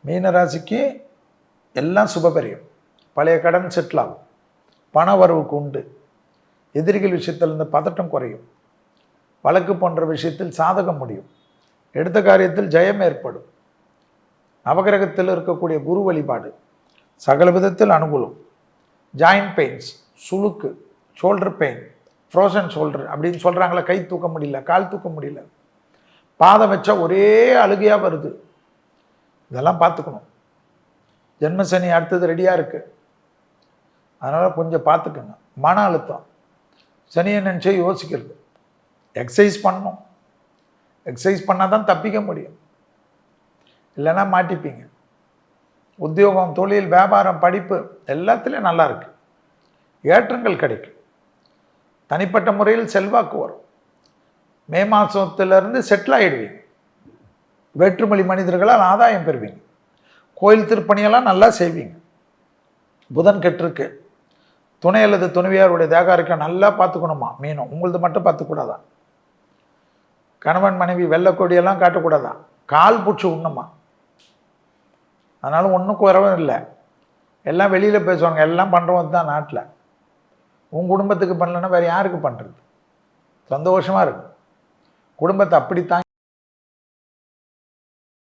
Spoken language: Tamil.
மீன ராசிக்கு எல்லாம் சுபபரியம். பழைய கடன் செட்டில் ஆகும், பண வரவுக்கு உண்டு, எதிரிகள் விஷயத்தில் இருந்த பதட்டம் குறையும், வழக்கு போன்ற விஷயத்தில் சாதகம் முடியும், எடுத்த காரியத்தில் ஜெயம் ஏற்படும், நவகிரகத்தில் இருக்கக்கூடிய குரு வழிபாடு சகல விதத்தில் அனுகூலம். ஜாயிண்ட் பெயின்ஸ், சுளுக்கு, ஷோல்டர் பெயின், ஃப்ரோசன் ஷோல்டர் அப்படின்னு சொல்கிறாங்களே, கை தூக்க முடியல, கால் தூக்க முடியல, பாதம் வச்சா ஒரே அழுகையாக வருது, இதெல்லாம் பார்த்துக்கணும். ஜென்மசனி அடுத்தது ரெடியாக இருக்குது, அதனால் கொஞ்சம் பார்த்துக்கோங்க. மன அழுத்தம், சனியை நினச்சே யோசிக்கிறது, எக்ஸசைஸ் பண்ணணும், எக்ஸசைஸ் பண்ணால் தான் தப்பிக்க முடியும், இல்லைன்னா மாட்டிப்பீங்க. உத்தியோகம், தொழில், வியாபாரம், படிப்பு எல்லாத்துலேயும் நல்லா இருக்கு, ஏற்றங்கள் கிடைக்கும், தனிப்பட்ட முறையில் செல்வாக்கு வரும். மே மாதத்துலேருந்து செட்டில் ஆகிடுவீங்க, வேற்றுமொழி மனிதர்களால் ஆதாயம் பெறுவீங்க, கோயில் திருப்பணியெல்லாம் நல்லா செய்வீங்க. புதன் கெட்டிருக்கு, துணை அல்லது துணைவியாருடைய தேகாரிக்கம் நல்லா பார்த்துக்கணுமா. மீனும் உங்களது மட்டும் பார்த்துக்கூடாதான், கணவன் மனைவி வெள்ளைக்கொடியெல்லாம் காட்டக்கூடாதான், கால் பூச்சி உண்ணுமா. அதனால ஒன்றும் குறவும் இல்லை, எல்லாம் வெளியில் பேசுவாங்க, எல்லாம் பண்ணுறவங்க தான் நாட்டில். உங்கள் குடும்பத்துக்கு பண்ணலன்னா வேறு யாருக்கு பண்ணுறது? சந்தோஷமாக இருக்கும், குடும்பத்தை அப்படித்தான்